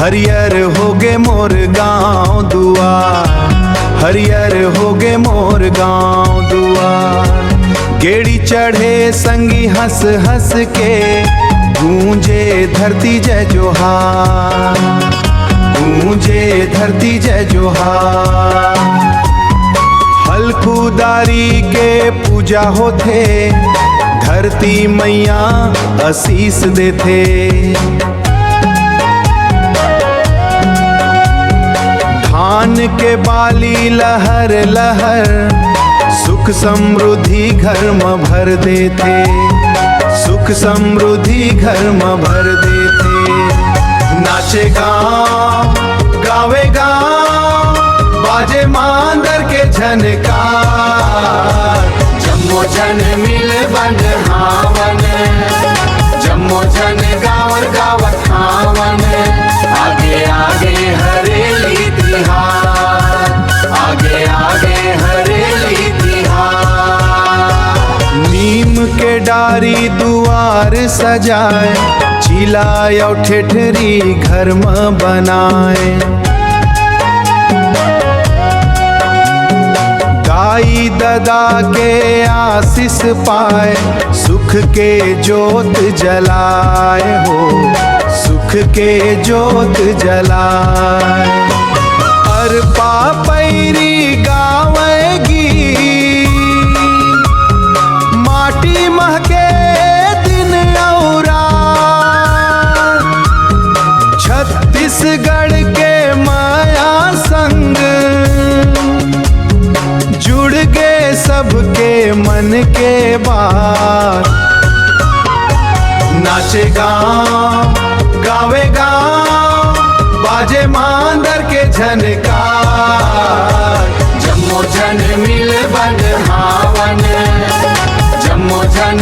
हरियर होगे मोर गाँव दुआर, हरियर होगे मोर गाँव दुआर। गेड़ी चढ़े संगी हंस हंस के, गूंजे धरती जय जोहार, गूंजे धरती जय जोहार। हलकुदारी के पूजा होथे, धरती मैया आशीष देथे। धान के बाली लहर लहर, सुख समृद्धि घर में भर देथे, सुख समृद्धि घर में भर देथे। नाचे गाँव गावे गाँव, बाजे मांदर के झनकार। जम्मो जन मिल बन हावन, जम्मो जन गावर गावत हावन। आगे आगे हरेली तिहार, आगे आगे हरेली तिहार। नीम के डारी दुआर सजाए, चिलाय और ठेठरी घर में बनाए। दाई ददा के आशीष पाए, सुख के जोत जलाए हो, सुख के जोत जलाए। अरपा पैरी गावेगी, माटी महके दिन औरा। छत्तीसगढ़ के माया संग, जुड़ गए सबके मन के बात। नाचे गाँव गावे गाँव, बाजे मांदर के झनकार। जम्मो जन मिल बन हावन, जम्मो जन